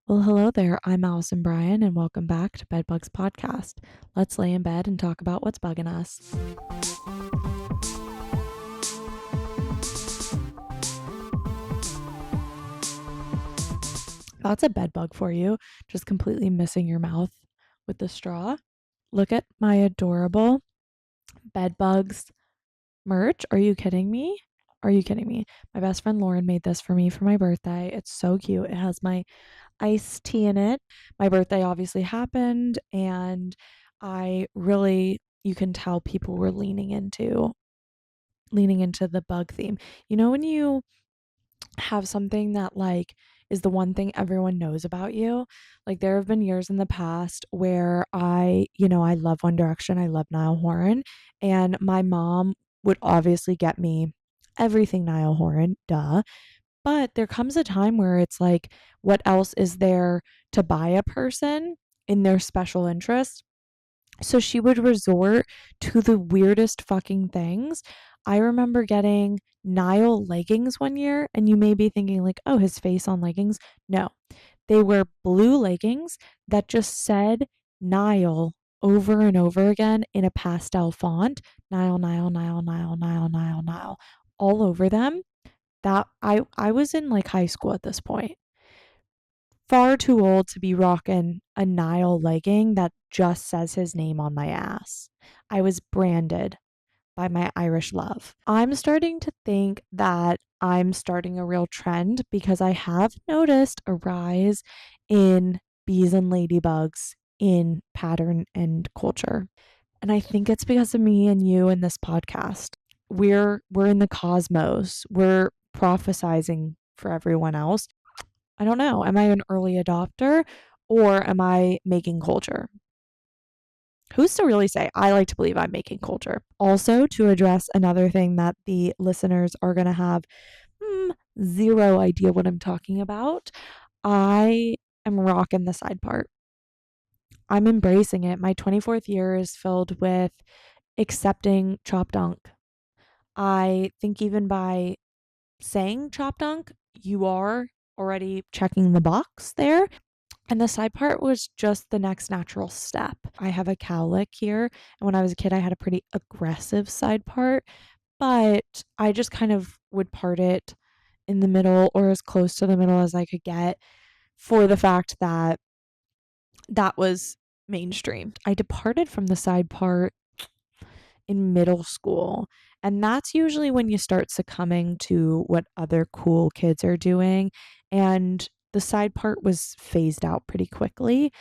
Well, hello there. I'm Allison Bryan, and welcome back to Bedbugs Podcast. Let's lay in bed and talk about what's bugging us. That's a bedbug for you, just completely missing your mouth with the straw. Look at my adorable Bedbugs merch. Are you kidding me? Are you kidding me? My best friend Lauren made this for me for my birthday. It's so cute. It has my iced tea in it. My birthday obviously happened, and you can tell people were leaning into the bug theme. You know, when you have something that is the one thing everyone knows about you. Like there have been years in the past where I love One Direction, I love Niall Horan, and my mom would obviously get me everything Niall Horan, duh. But there comes a time where it's like, what else is there to buy a person in their special interest? So she would resort to the weirdest fucking things. I remember getting Nile leggings one year, and you may be thinking, like, oh, his face on leggings. No, they were blue leggings that just said Nile over and over again in a pastel font. Nile, Nile, Nile, Nile, Nile, Nile, Nile, all over them. That I was in like high school at this point. Far too old to be rocking a Nile legging that just says his name on my ass. I was branded by my Irish love. I'm starting to think that I'm starting a real trend because I have noticed a rise in bees and ladybugs in pattern and culture. And I think it's because of me and you and this podcast. We're in the cosmos. We're prophesizing for everyone else. I don't know. Am I an early adopter or am I making culture? Who's to really say? I like to believe I'm making culture. Also, to address another thing that the listeners are going to have zero idea what I'm talking about, I am rocking the side part. I'm embracing it. My 24th year is filled with accepting chop dunk. I think even by saying chop dunk, you are already checking the box there. And the side part was just the next natural step. I have a cowlick here, and when I was a kid, I had a pretty aggressive side part, but I just kind of would part it in the middle or as close to the middle as I could get for the fact that that was mainstream. I departed from the side part in middle school. And that's usually when you start succumbing to what other cool kids are doing. And the side part was phased out pretty quickly.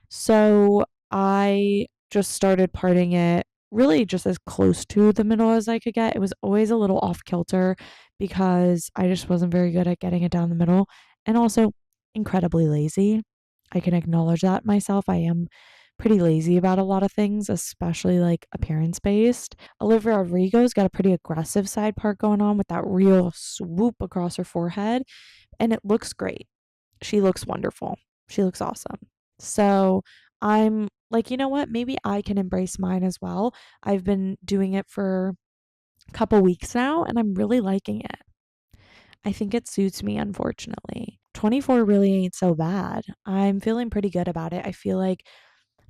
So I just started parting it really just as close to the middle as I could get. It was always a little off kilter because I just wasn't very good at getting it down the middle and also incredibly lazy. I can acknowledge that myself. I am pretty lazy about a lot of things, especially like appearance based. Olivia Rodrigo's got a pretty aggressive side part going on with that real swoop across her forehead, and it looks great. She looks wonderful. She looks awesome. So I'm like, you know what? Maybe I can embrace mine as well. I've been doing it for a couple weeks now, and I'm really liking it. I think it suits me, unfortunately. 24 really ain't so bad. I'm feeling pretty good about it. I feel like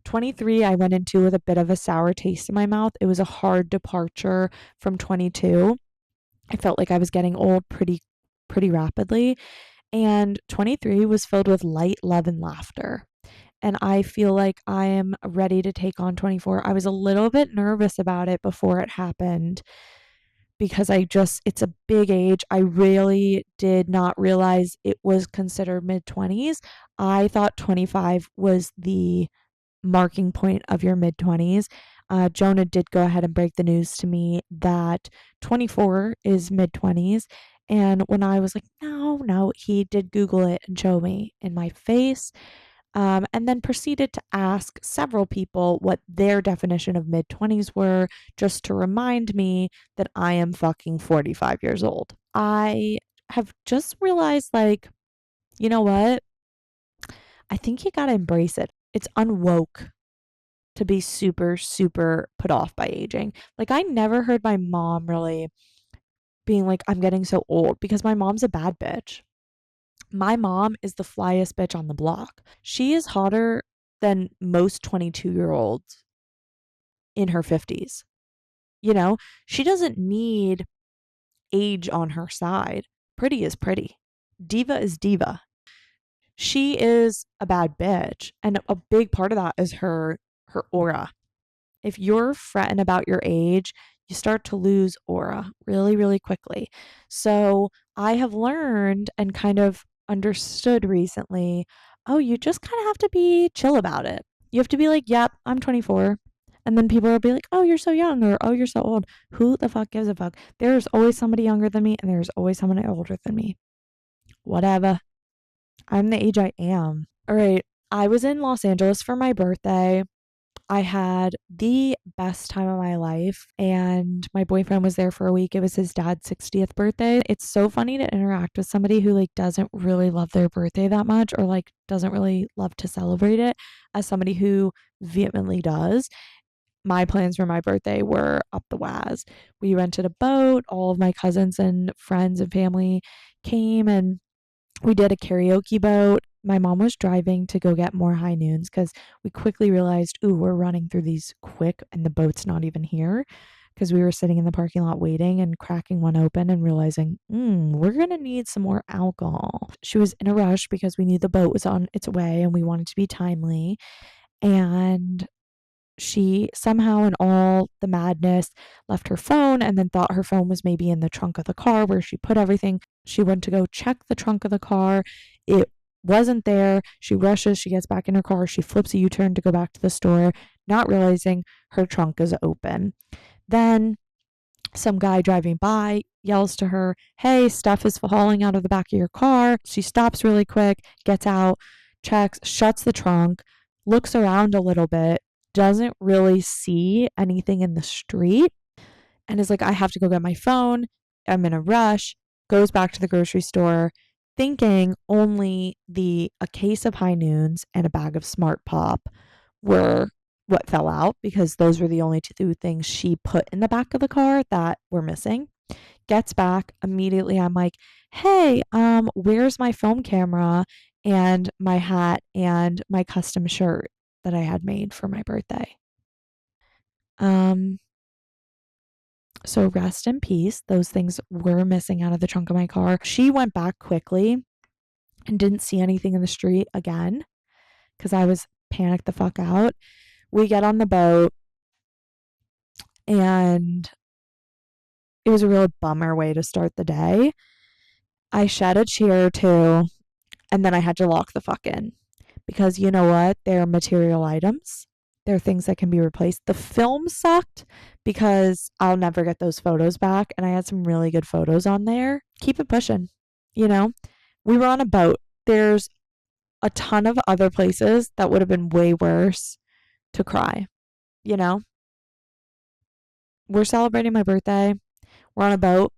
23 I went into with a bit of a sour taste in my mouth. It was a hard departure from 22. I felt like I was getting old pretty rapidly, and 23 was filled with light love and laughter. And I feel like I am ready to take on 24. I was a little bit nervous about it before it happened because it's a big age. I really did not realize it was considered mid-20s. I thought 25 was the marking point of your mid-20s. Jonah did go ahead and break the news to me that 24 is mid-20s. And when I was like, no, he did Google it and show me in my face. And then proceeded to ask several people what their definition of mid-20s were, just to remind me that I am fucking 45 years old. I have just realized, like, you know what? I think you gotta embrace it. It's unwoke to be super, super put off by aging. Like, I never heard my mom really being like, I'm getting so old, because my mom's a bad bitch. My mom is the flyest bitch on the block. She is hotter than most 22-year-olds in her 50s. You know, she doesn't need age on her side. Pretty is pretty. Diva is diva. She is a bad bitch, and a big part of that is her aura. If you're fretting about your age, you start to lose aura really, really quickly. So I have learned and kind of understood recently, oh, you just kind of have to be chill about it. You have to be like, yep, I'm 24. And then people will be like, oh, you're so young, or oh, you're so old. Who the fuck gives a fuck? There's always somebody younger than me, and there's always someone older than me. Whatever. I'm the age I am. All right. I was in Los Angeles for my birthday. I had the best time of my life, and my boyfriend was there for a week. It was his dad's 60th birthday. It's so funny to interact with somebody who like doesn't really love their birthday that much, or like doesn't really love to celebrate it, as somebody who vehemently does. My plans for my birthday were up the waz. We rented a boat. All of my cousins and friends and family came, and we did a karaoke boat. My mom was driving to go get more high noons because we quickly realized, ooh, we're running through these quick and the boat's not even here, because we were sitting in the parking lot waiting and cracking one open and realizing, we're going to need some more alcohol. She was in a rush because we knew the boat was on its way and we wanted to be timely. And she somehow, in all the madness, left her phone and then thought her phone was maybe in the trunk of the car where she put everything. She went to go check the trunk of the car. It wasn't there. She rushes, she gets back in her car, she flips a U turn to go back to the store, not realizing her trunk is open. Then some guy driving by yells to her, hey, stuff is falling out of the back of your car. She stops really quick, gets out, checks, shuts the trunk, looks around a little bit, doesn't really see anything in the street, and is like, I have to go get my phone. I'm in a rush. Goes back to the grocery store, thinking only a case of high noons and a bag of Smart Pop were what fell out, because those were the only two things she put in the back of the car that were missing. Gets back immediately. I'm like, hey, where's my film camera and my hat and my custom shirt that I had made for my birthday? Um, so rest in peace. Those things were missing out of the trunk of my car. She went back quickly and didn't see anything in the street again because I was panicked the fuck out. We get on the boat, and it was a real bummer way to start the day. I shed a tear or two, and then I had to lock the fuck in, because you know what? They're material items. They're things that can be replaced. The film sucked because I'll never get those photos back, and I had some really good photos on there. Keep it pushing. You know, we were on a boat. There's a ton of other places that would have been way worse to cry. You know, we're celebrating my birthday. We're on a boat.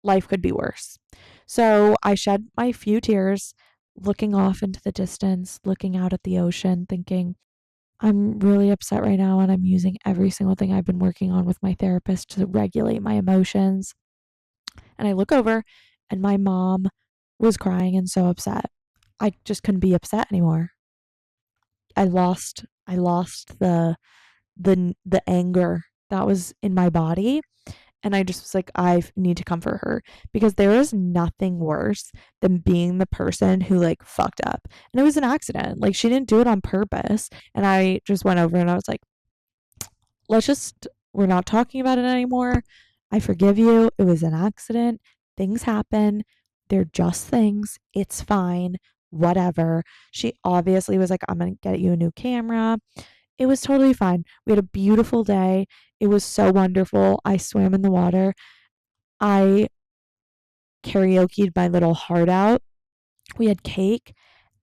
Life could be worse. So I shed my few tears, looking off into the distance, looking out at the ocean, thinking, I'm really upset right now, and I'm using every single thing I've been working on with my therapist to regulate my emotions. And I look over, and my mom was crying and so upset. I just couldn't be upset anymore. I lost the anger that was in my body. And I just was like, I need to comfort her, because there is nothing worse than being the person who like fucked up. And it was an accident. Like, she didn't do it on purpose. And I just went over and I was like, we're not talking about it anymore. I forgive you. It was an accident. Things happen. They're just things. It's fine. Whatever. She obviously was like, I'm going to get you a new camera. It was totally fine. We had a beautiful day. It was so wonderful. I swam in the water. I karaoke'd my little heart out. We had cake.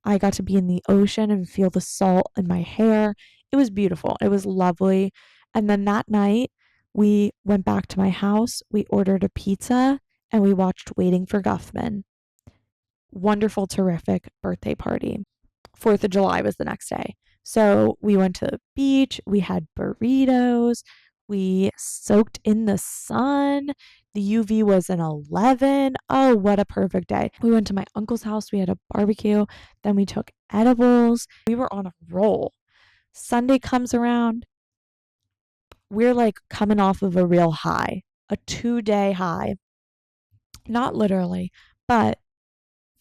I got to be in the ocean and feel the salt in my hair. It was beautiful. It was lovely. And then that night, we went back to my house. We ordered a pizza and we watched Waiting for Guffman. Wonderful, terrific birthday party. 4th of July was the next day. So we went to the beach. We had burritos. We soaked in the sun. The UV was an 11. Oh, what a perfect day. We went to my uncle's house. We had a barbecue. Then we took edibles. We were on a roll. Sunday comes around. We're like coming off of a real high, a 2-day high. Not literally, but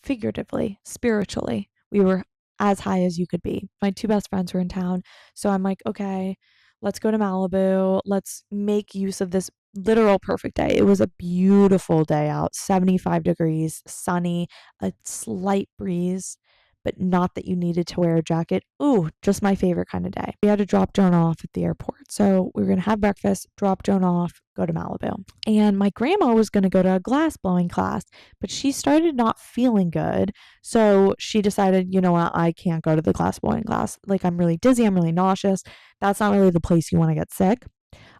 figuratively, spiritually. We were as high as you could be. My two best friends were in town. So I'm like, okay, let's go to Malibu. Let's make use of this literal perfect day. It was a beautiful day out, 75 degrees, sunny, a slight breeze, but not that you needed to wear a jacket. Ooh, just my favorite kind of day. We had to drop Joan off at the airport. So we were going to have breakfast, drop Joan off, go to Malibu. And my grandma was going to go to a glass blowing class, but she started not feeling good. So she decided, you know what, I can't go to the glass blowing class. Like, I'm really dizzy, I'm really nauseous. That's not really the place you want to get sick.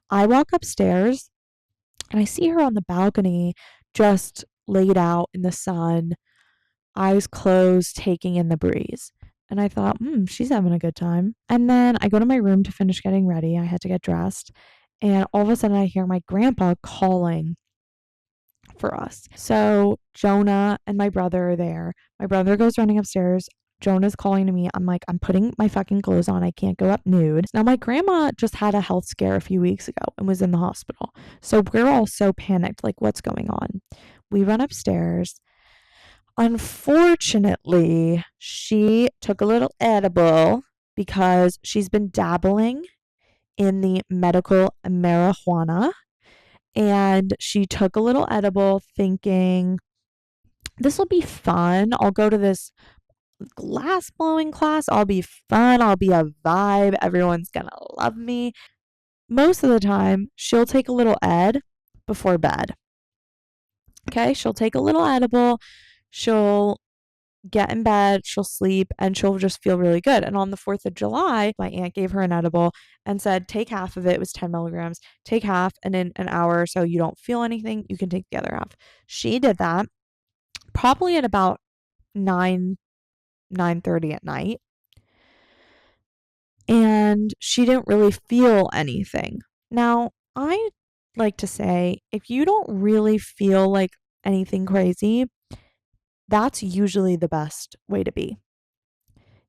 I walk upstairs and I see her on the balcony, just laid out in the sun, eyes closed, taking in the breeze. And I thought, she's having a good time. And then I go to my room to finish getting ready. I had to get dressed. And all of a sudden, I hear my grandpa calling for us. So Jonah and my brother are there. My brother goes running upstairs. Jonah's calling to me. I'm like, I'm putting my fucking clothes on. I can't go up nude. Now, my grandma just had a health scare a few weeks ago and was in the hospital. So we're all so panicked, like, what's going on? We run upstairs. Unfortunately, she took a little edible because she's been dabbling in the medical marijuana. And she took a little edible thinking, this will be fun. I'll go to this glass blowing class. I'll be fun. I'll be a vibe. Everyone's going to love me. Most of the time, she'll take a little ed before bed. Okay, she'll take a little edible. She'll get in bed, she'll sleep, and she'll just feel really good. And on the 4th of July, my aunt gave her an edible and said, take half of it. It was 10 milligrams. Take half, and in an hour or so, you don't feel anything, you can take the other half. She did that probably at about 9:30 at night. And she didn't really feel anything. Now, I like to say, if you don't really feel like anything crazy, that's usually the best way to be.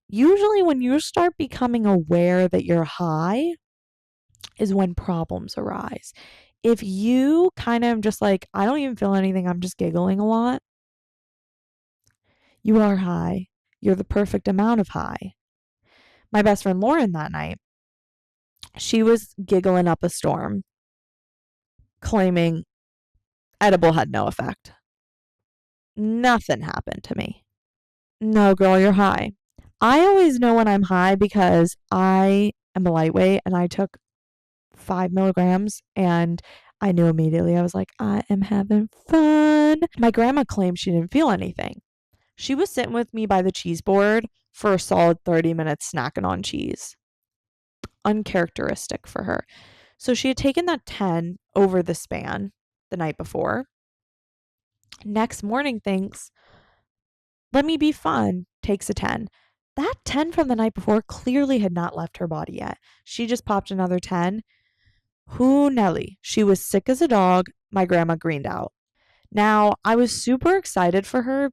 Usually, when you start becoming aware that you're high, is when problems arise. If you kind of just like, I don't even feel anything, I'm just giggling a lot, you are high. You're the perfect amount of high. My best friend Lauren that night, she was giggling up a storm, claiming edible had no effect. Nothing happened to me. No, girl, you're high. I always know when I'm high because I am a lightweight and I took 5 milligrams and I knew immediately. I was like, I am having fun. My grandma claimed she didn't feel anything. She was sitting with me by the cheese board for a solid 30 minutes snacking on cheese. Uncharacteristic for her. So she had taken that 10 over the span the night before. Next morning thinks, let me be fun, takes a 10. That 10 from the night before clearly had not left her body yet. She just popped another 10. Who Nelly? She was sick as a dog. My grandma greened out. Now, I was super excited for her,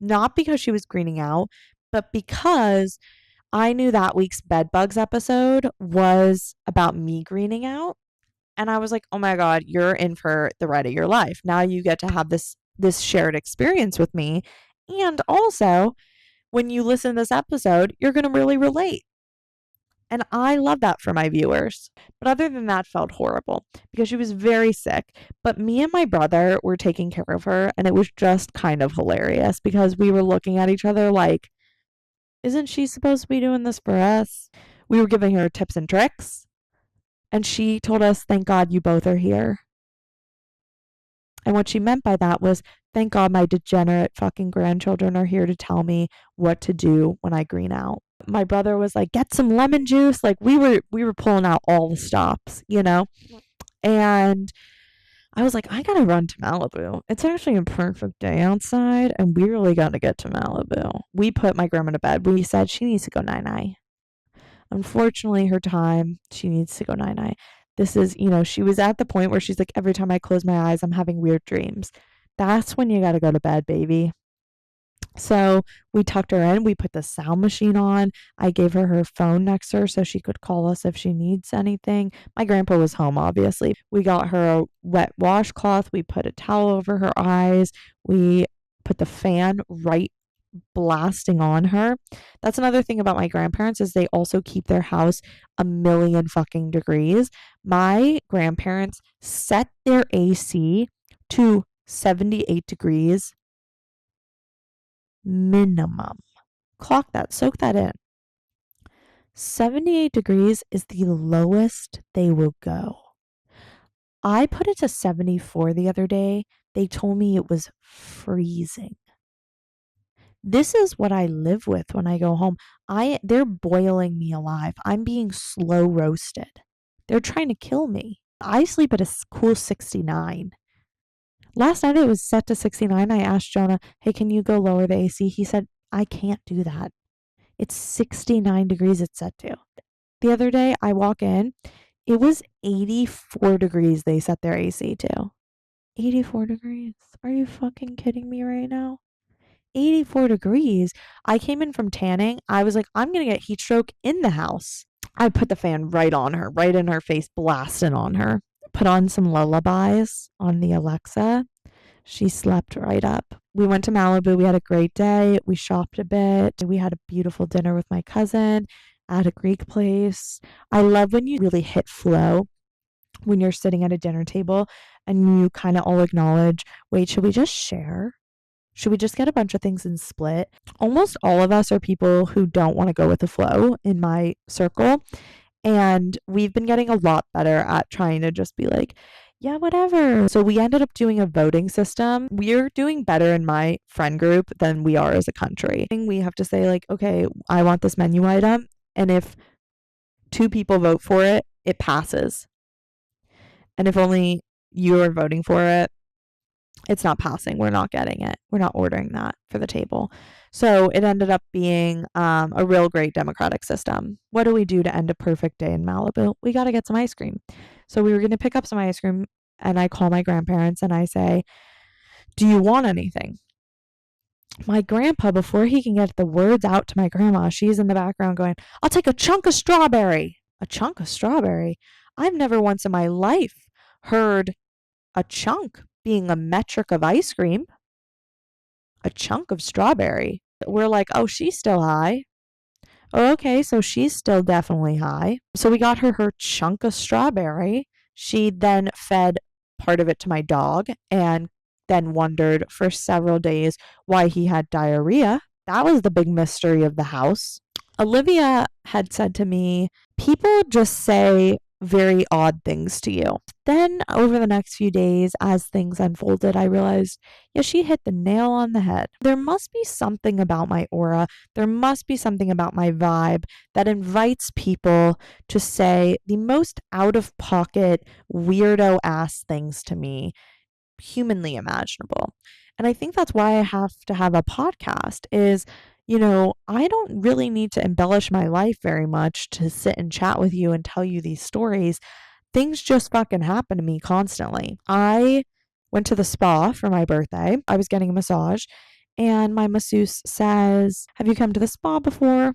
not because she was greening out, but because I knew that week's bedbugs episode was about me greening out. And I was like, oh my God, you're in for the ride of your life. Now you get to have this shared experience with me. And also, when you listen to this episode, you're going to really relate. And I love that for my viewers. But other than that, felt horrible because she was very sick. But me and my brother were taking care of her. And it was just kind of hilarious because we were looking at each other like, isn't she supposed to be doing this for us? We were giving her tips and tricks. And she told us, thank God you both are here. And what she meant by that was, thank God my degenerate fucking grandchildren are here to tell me what to do when I green out. My brother was like, get some lemon juice. Like we were pulling out all the stops, you know? And I was like, I gotta run to Malibu. It's actually a perfect day outside, and we really gotta get to Malibu. We put my grandma to bed. We said she needs to go night-night. Unfortunately, her time, she needs to go night-night. This is, she was at the point where she's like, every time I close my eyes, I'm having weird dreams. That's when you got to go to bed, baby. So we tucked her in. We put the sound machine on. I gave her her phone next to her so she could call us if she needs anything. My grandpa was home, obviously. We got her a wet washcloth. We put a towel over her eyes. We put the fan right blasting on her. That's another thing about my grandparents is they also keep their house a million fucking degrees. My grandparents set their AC to 78 degrees minimum. Clock that, soak that in. 78 degrees is the lowest they will go. I put it to 74 the other day. They told me it was freezing. This is what I live with when I go home. They're boiling me alive. I'm being slow roasted. They're trying to kill me. I sleep at a cool 69. Last night it was set to 69. I asked Jonah, hey, can you go lower the AC? He said, I can't do that. It's 69 degrees it's set to. The other day I walk in, it was 84 degrees they set their AC to. 84 degrees. Are you fucking kidding me right now? 84 degrees. I came in from tanning. I was like, I'm going to get heat stroke in the house. I put the fan right on her, right in her face, blasting on her. Put on some lullabies on the Alexa. She slept right up. We went to Malibu. We had a great day. We shopped a bit. We had a beautiful dinner with my cousin at a Greek place. I love when you really hit flow when you're sitting at a dinner table and you kind of all acknowledge, wait, should we just share? Should we just get a bunch of things and split? Almost all of us are people who don't want to go with the flow in my circle. And we've been getting a lot better at trying to just be like, yeah, whatever. So we ended up doing a voting system. We're doing better in my friend group than we are as a country. We have to say, like, okay, I want this menu item. And if 2 people vote for it, it passes. And if only you are voting for it, it's not passing. We're not getting it. We're not ordering that for the table. So it ended up being a real great democratic system. What do we do to end a perfect day in Malibu? We got to get some ice cream. So we were going to pick up some ice cream, and I call my grandparents and I say, do you want anything? My grandpa, before he can get the words out to my grandma, she's in the background going, I'll take a chunk of strawberry. A chunk of strawberry? I've never once in my life heard a chunk being a metric of ice cream. A chunk of strawberry. We're like, oh, she's still high. Oh, okay, so she's still definitely high. So we got her chunk of strawberry. She then fed part of it to my dog and then wondered for several days why he had diarrhea. That was the big mystery of the house. Olivia had said to me, people just say very odd things to you. Then over the next few days, as things unfolded, I realized, yeah, she hit the nail on the head. There must be something about my aura. There must be something about my vibe that invites people to say the most out of pocket, weirdo ass things to me, humanly imaginable. And I think that's why I have to have a podcast is, I don't really need to embellish my life very much to sit and chat with you and tell you these stories. Things just fucking happen to me constantly. I went to the spa for my birthday. I was getting a massage, and my masseuse says, have you come to the spa before?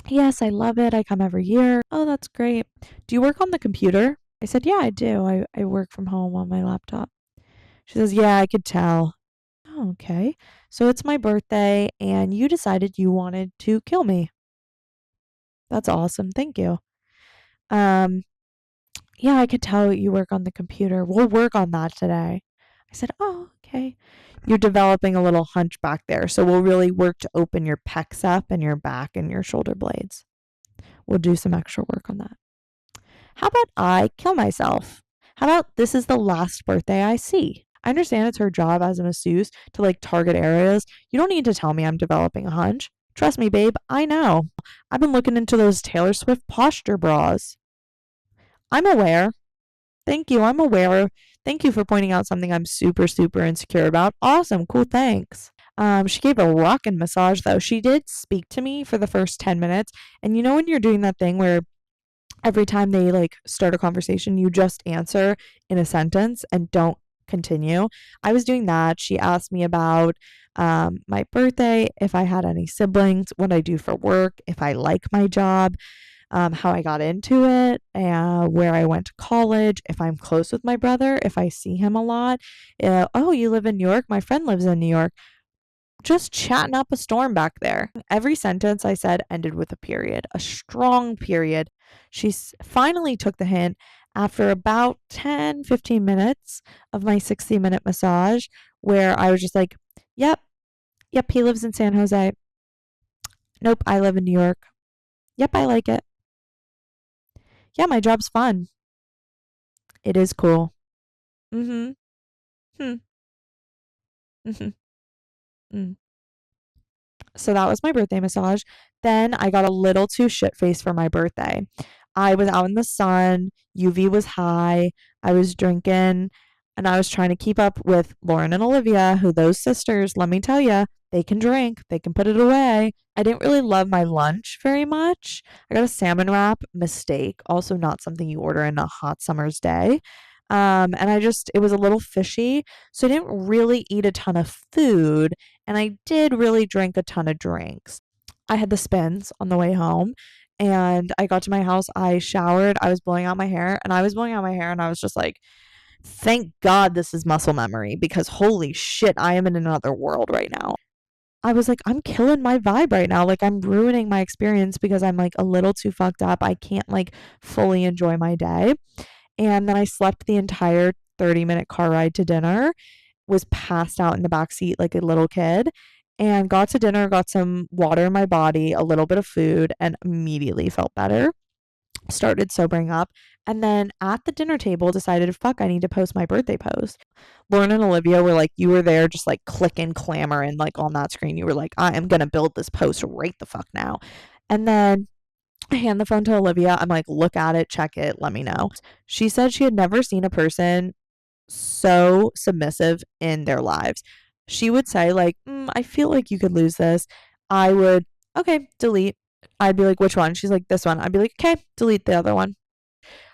Yes, I love it. I come every year. Oh, that's great. Do you work on the computer? I said, yeah, I do. I work from home on my laptop. She says, yeah, I could tell. Oh, okay. So it's my birthday, and you decided you wanted to kill me. That's awesome. Thank you. Um, yeah, I could tell you work on the computer. We'll work on that today. I said, oh, okay. You're developing a little hunchback there. So we'll really work to open your pecs up and your back and your shoulder blades. We'll do some extra work on that. How about I kill myself? How about this is the last birthday I see? I understand it's her job as a masseuse to target areas. You don't need to tell me I'm developing a hunch. Trust me, babe, I know. I've been looking into those Taylor Swift posture bras. I'm aware. Thank you. I'm aware. Thank you for pointing out something I'm super, super insecure about. Awesome. Cool. Thanks. She gave a rockin' massage though. She did speak to me for the first 10 minutes. And when you're doing that thing where every time they like start a conversation, you just answer in a sentence and don't continue. I was doing that. She asked me about my birthday, if I had any siblings, what I do for work, if I like my job, how I got into it, where I went to college, if I'm close with my brother, if I see him a lot. Oh, you live in New York? My friend lives in New York. Just chatting up a storm back there. Every sentence I said ended with a period, a strong period. She finally took the hint after about 10, 15 minutes of my 60-minute massage, where I was just like, yep, yep, he lives in San Jose. Nope, I live in New York. Yep, I like it. Yeah, my job's fun. It is cool. Mm-hmm. Hmm. Mm-hmm. Mm. So that was my birthday massage. Then I got a little too shit faced for my birthday. I was out in the sun, UV was high, I was drinking, and I was trying to keep up with Lauren and Olivia, who those sisters, let me tell you, they can drink, they can put it away. I didn't really love my lunch very much. I got a salmon wrap, mistake, also not something you order in a hot summer's day. And it was a little fishy. So I didn't really eat a ton of food, and I did really drink a ton of drinks. I had the spins on the way home, and I got to my house. I showered, I was blowing out my hair, and I was blowing out my hair, and I was just like, thank God this is muscle memory because holy shit, I am in another world right now. I was like, I'm killing my vibe right now. Like, I'm ruining my experience because I'm like a little too fucked up. I can't like fully enjoy my day. And then I slept the entire 30-minute car ride to dinner, was passed out in the back seat like a little kid, and got to dinner, got some water in my body, a little bit of food, and immediately felt better. Started sobering up. And then at the dinner table, decided, fuck, I need to post my birthday post. Lauren and Olivia were like, you were there just like clicking, clamoring, like on that screen. You were like, I am going to build this post right the fuck now. And then I hand the phone to Olivia. I'm like, look at it, check it, let me know. She said she had never seen a person so submissive in their lives. She would say, like, I feel like you could lose this. I would, okay, delete. I'd be like, which one? She's like, this one. I'd be like, okay, delete the other one.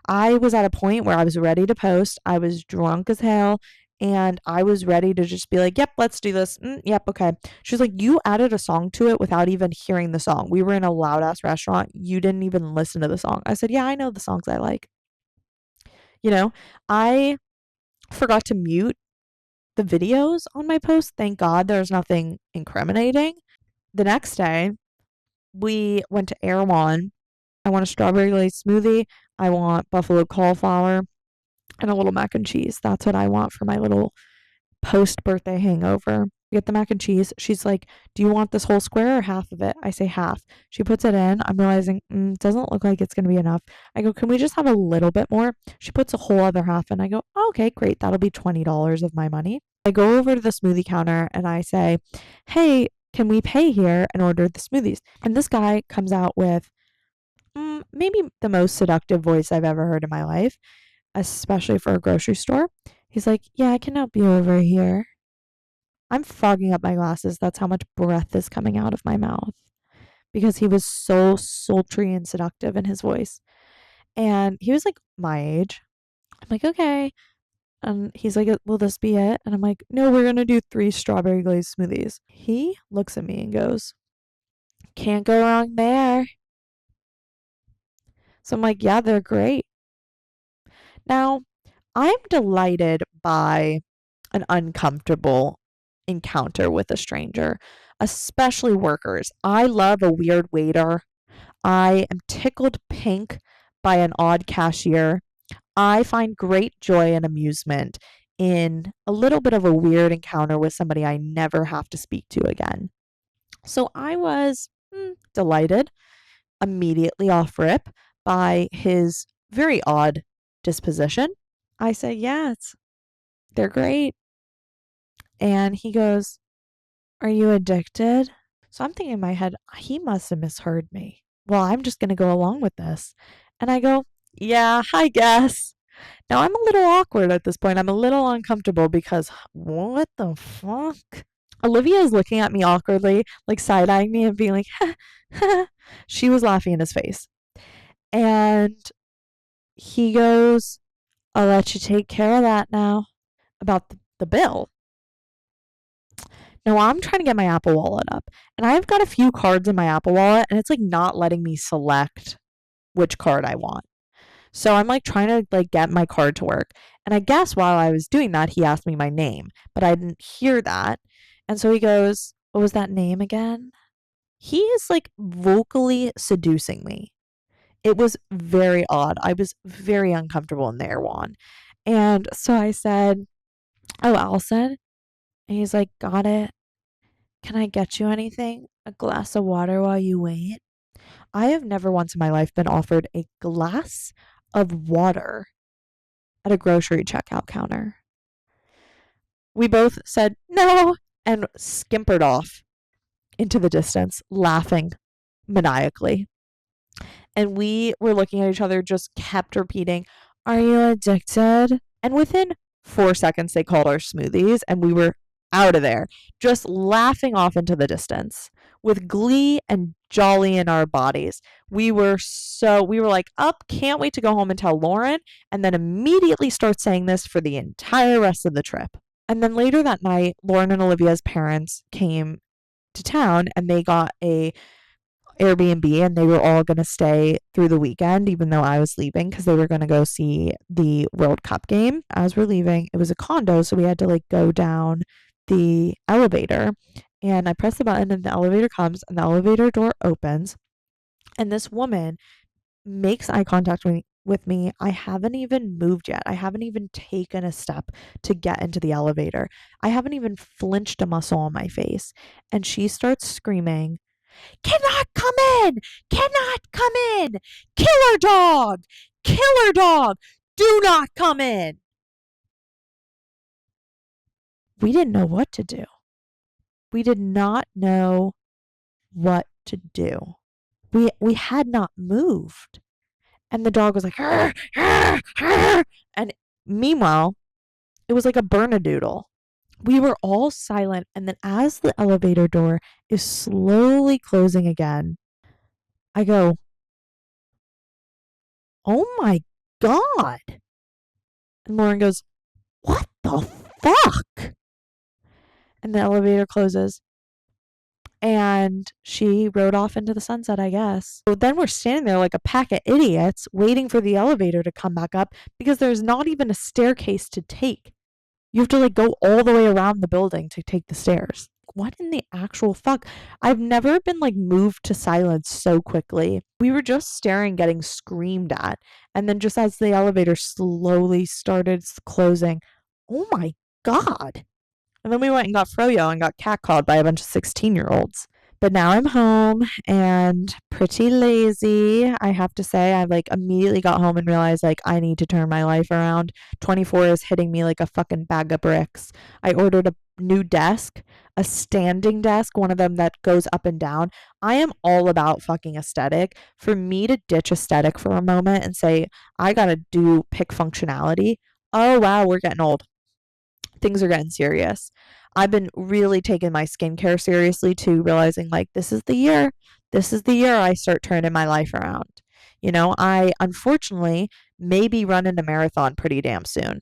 I was at a point where I was ready to post. I was drunk as hell. And I was ready to just be like, yep, let's do this. Yep, okay. She was like, you added a song to it without even hearing the song. We were in a loud ass restaurant. You didn't even listen to the song. I said, yeah, I know the songs I like. You know, I forgot to mute the videos on my post. Thank God there's nothing incriminating. The next day, we went to Erewhon. I want a strawberry glazed smoothie. I want buffalo cauliflower and a little mac and cheese. That's what I want for my little post birthday hangover. We get the mac and cheese. She's like, do you want this whole square or half of it? I say half. She puts it in. I'm realizing it doesn't look like it's going to be enough. I go, can we just have a little bit more? She puts a whole other half in. I go, oh, okay, great. That'll be $20 of my money. I go over to the smoothie counter and I say, hey, can we pay here and order the smoothies? And this guy comes out with maybe the most seductive voice I've ever heard in my life, especially for a grocery store. He's like, yeah, I can help you over here. I'm fogging up my glasses. That's how much breath is coming out of my mouth because he was so sultry and seductive in his voice. And he was like my age. I'm like, okay. And he's like, will this be it? And I'm like, no, we're going to do 3 strawberry glazed smoothies. He looks at me and goes, can't go wrong there. So I'm like, yeah, they're great. Now, I'm delighted by an uncomfortable encounter with a stranger, especially workers. I love a weird waiter. I am tickled pink by an odd cashier. I find great joy and amusement in a little bit of a weird encounter with somebody I never have to speak to again. So I was delighted immediately off rip by his very odd disposition. I say, yes, they're great. And he goes, are you addicted? So I'm thinking in my head, he must have misheard me. Well, I'm just going to go along with this. And I go, yeah, I guess. Now I'm a little awkward at this point. I'm a little uncomfortable because what the fuck? Olivia is looking at me awkwardly, like side eyeing me and being like, she was laughing in his face. And He goes, I'll let you take care of that now about the bill. Now I'm trying to get my Apple Wallet up, and I've got a few cards in my Apple Wallet, and it's like not letting me select which card I want. So I'm like trying to like get my card to work. And I guess while I was doing that, he asked me my name, but I didn't hear that. And so he goes, what was that name again? He is like vocally seducing me. It was very odd. I was very uncomfortable in there, Juan. And so I said, oh, Allison. And he's like, got it. Can I get you anything? A glass of water while you wait? I have never once in my life been offered a glass of water at a grocery checkout counter. We both said no and skimpered off into the distance, laughing maniacally. And we were looking at each other, just kept repeating, are you addicted? And within 4 seconds, they called our smoothies, and we were out of there, just laughing off into the distance with glee and jolly in our bodies. We were like, up, can't wait to go home and tell Lauren, and then immediately start saying this for the entire rest of the trip. And then later that night, Lauren and Olivia's parents came to town and they got a Airbnb and they were all going to stay through the weekend, even though I was leaving because they were going to go see the World Cup game. As we're leaving, it was a condo, so we had to like go down the elevator. And I press the button and the elevator comes and the elevator door opens. And this woman makes eye contact with me. I haven't even moved yet. I haven't even taken a step to get into the elevator. I haven't even flinched a muscle on my face. And she starts screaming, cannot come in! Cannot come in! Killer dog! Killer dog! Do not come in! We didn't know what to do. We did not know what to do. We had not moved. And the dog was like, "Arr, arr, arr." And meanwhile, it was like a Bernedoodle. We were all silent. And then as the elevator door is slowly closing again, I go, oh my God. And Lauren goes, what the fuck? And the elevator closes. And she rode off into the sunset, I guess. So then we're standing there like a pack of idiots waiting for the elevator to come back up because there's not even a staircase to take. You have to like go all the way around the building to take the stairs. What in the actual fuck? I've never been like moved to silence so quickly. We were just staring, getting screamed at. And then just as the elevator slowly started closing, oh my God. And then we went and got froyo and got catcalled by a bunch of 16-year-olds. But now I'm home and pretty lazy. I have to say, I like immediately got home and realized like I need to turn my life around. 24 is hitting me like a fucking bag of bricks. I ordered a new desk, a standing desk, one of them that goes up and down. I am all about fucking aesthetic. For me to ditch aesthetic for a moment and say, I gotta pick functionality. Oh wow, we're getting old. Things are getting serious. I've been really taking my skincare seriously too, realizing like this is the year. This is the year I start turning my life around. You know, I unfortunately may be running a marathon pretty damn soon.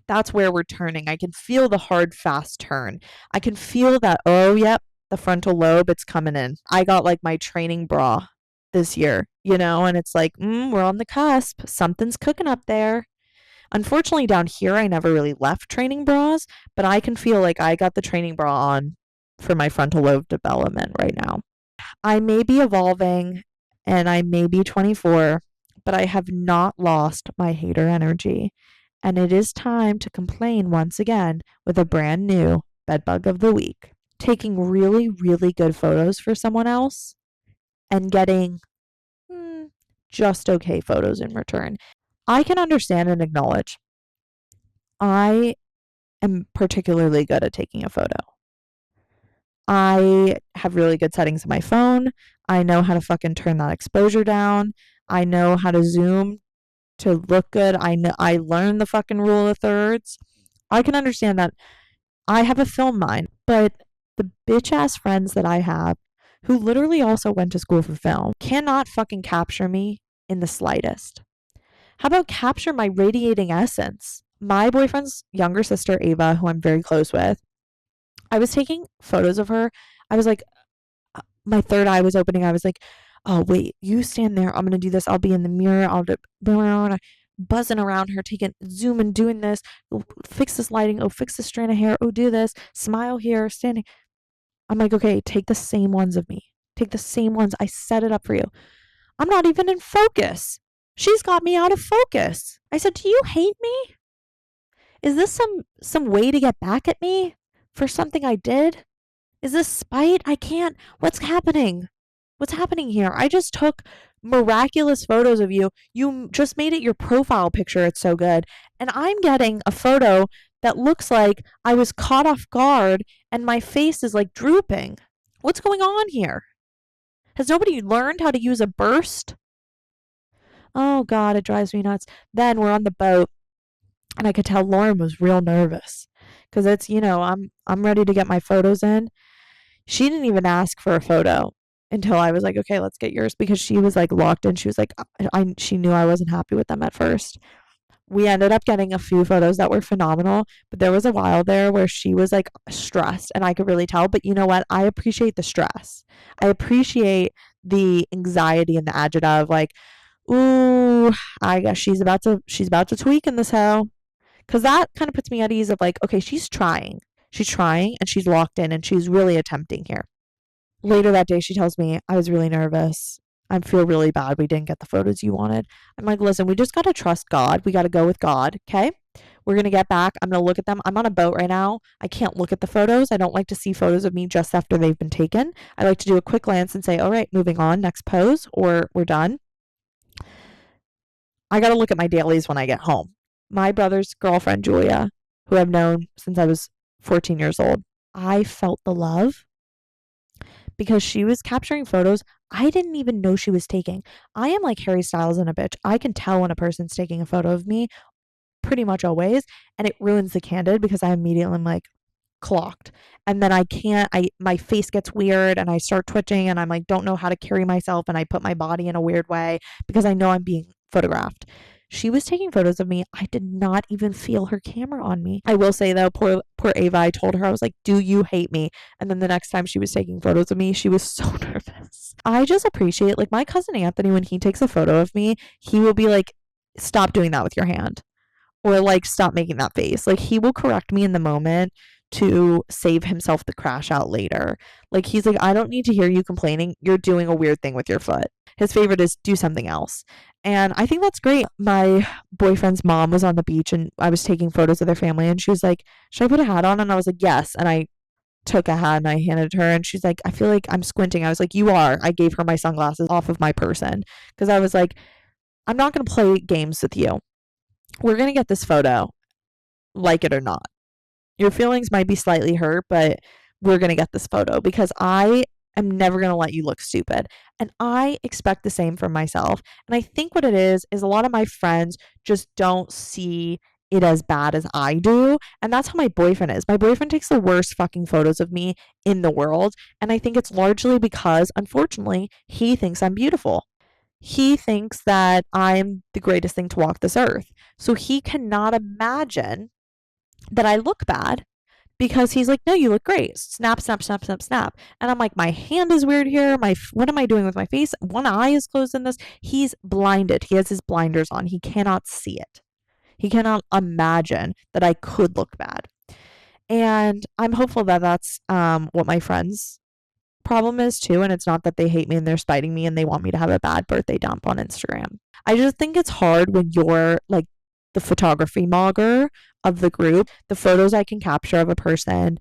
That's where we're turning. I can feel the hard, fast turn. I can feel that, oh, yep, the frontal lobe, it's coming in. I got like my training bra this year, you know, and it's like, we're on the cusp. Something's cooking up there. Unfortunately, down here, I never really left training bras, but I can feel like I got the training bra on for my frontal lobe development right now. I may be evolving and I may be 24, but I have not lost my hater energy. And it is time to complain once again with a brand new bedbug of the week. Taking really, really good photos for someone else and getting just okay photos in return. I can understand and acknowledge I am particularly good at taking a photo. I have really good settings on my phone. I know how to fucking turn that exposure down. I know how to zoom to look good. I learned the fucking rule of thirds. I can understand that. I have a film mind, but the bitch ass friends that I have who literally also went to school for film cannot fucking capture me in the slightest. How about capture my radiating essence? My boyfriend's younger sister, Ava, who I'm very close with, I was taking photos of her. I was like, my third eye was opening. I was like, oh, wait, you stand there. I'm going to do this. I'll be in the mirror. I'll do, buzzing around her, taking zoom and doing this. Oh, fix this lighting. Oh, fix this strand of hair. Oh, do this. Smile here, standing. I'm like, okay, take the same ones of me. Take the same ones. I set it up for you. I'm not even in focus. She's got me out of focus. I said, do you hate me? Is this some way to get back at me for something I did? Is this spite? I can't. What's happening? What's happening here? I just took miraculous photos of you. You just made it your profile picture. It's so good. And I'm getting a photo that looks like I was caught off guard and my face is like drooping. What's going on here? Has nobody learned how to use a burst? Oh God, it drives me nuts. Then we're on the boat and I could tell Lauren was real nervous because it's, I'm ready to get my photos in. She didn't even ask for a photo until I was like, okay, let's get yours, because she was like locked in. She was like, she knew I wasn't happy with them at first. We ended up getting a few photos that were phenomenal, but there was a while there where she was like stressed and I could really tell. But you know what? I appreciate the stress. I appreciate the anxiety and the agita of like, ooh, I guess she's about to tweak in this hoe. Cause that kind of puts me at ease of like, okay, she's trying. She's trying and she's locked in and she's really attempting here. Later that day, she tells me, I was really nervous. I feel really bad. We didn't get the photos you wanted. I'm like, listen, we just got to trust God. We got to go with God. Okay. We're going to get back. I'm going to look at them. I'm on a boat right now. I can't look at the photos. I don't like to see photos of me just after they've been taken. I like to do a quick glance and say, all right, moving on, next pose, or we're done. I got to look at my dailies when I get home. My brother's girlfriend, Julia, who I've known since I was 14 years old, I felt the love because she was capturing photos I didn't even know she was taking. I am like Harry Styles in a bitch. I can tell when a person's taking a photo of me pretty much always, and it ruins the candid because I immediately am like clocked. And then my face gets weird and I start twitching and I'm like don't know how to carry myself and I put my body in a weird way because I know I'm being photographed. She was taking photos of me. I did not even feel her camera on me. I will say though, poor Ava, I told her, I was like, do you hate me? And then the next time she was taking photos of me, she was so nervous. I just appreciate, like my cousin Anthony, when he takes a photo of me, he will be like, stop doing that with your hand. Or like, stop making that face. Like he will correct me in the moment to save himself the crash out later. Like he's like, I don't need to hear you complaining. You're doing a weird thing with your foot. His favorite is do something else. And I think that's great. My boyfriend's mom was on the beach and I was taking photos of their family and she was like, should I put a hat on? And I was like, yes. And I took a hat and I handed it to her and she's like, I feel like I'm squinting. I was like, you are. I gave her my sunglasses off of my person because I was like, I'm not going to play games with you. We're going to get this photo, like it or not. Your feelings might be slightly hurt, but we're going to get this photo because I am never going to let you look stupid. And I expect the same from myself. And I think what it is a lot of my friends just don't see it as bad as I do. And that's how my boyfriend is. My boyfriend takes the worst fucking photos of me in the world. And I think it's largely because, unfortunately, he thinks I'm beautiful. He thinks that I'm the greatest thing to walk this earth. So he cannot imagine that I look bad because he's like, no, you look great. Snap, snap, snap, snap, snap. And I'm like, my hand is weird here. What am I doing with my face? One eye is closed in this. He's blinded. He has his blinders on. He cannot see it. He cannot imagine that I could look bad. And I'm hopeful that that's what my friends' problem is too. And it's not that they hate me and they're spiting me and they want me to have a bad birthday dump on Instagram. I just think it's hard when you're like the photography mogger of the group. The photos I can capture of a person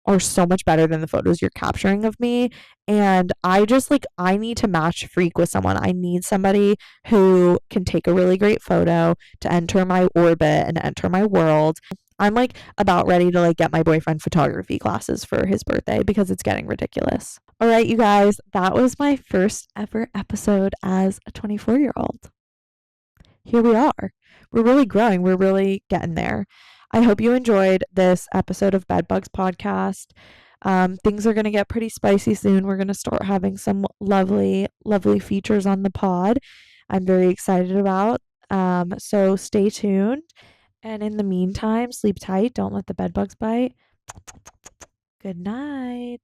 are so much better than the photos you're capturing of me. And I just like, I need to match freak with someone. I need somebody who can take a really great photo to enter my orbit and enter my world. I'm like about ready to like get my boyfriend photography classes for his birthday because it's getting ridiculous. All right, you guys, that was my first ever episode as a 24-year-old. Here we are. We're really growing. We're really getting there. I hope you enjoyed this episode of Bedbugs podcast. Things are going to get pretty spicy soon. We're going to start having some lovely, lovely features on the pod. I'm very excited about. So stay tuned. And in the meantime, sleep tight. Don't let the bed bugs bite. Good night.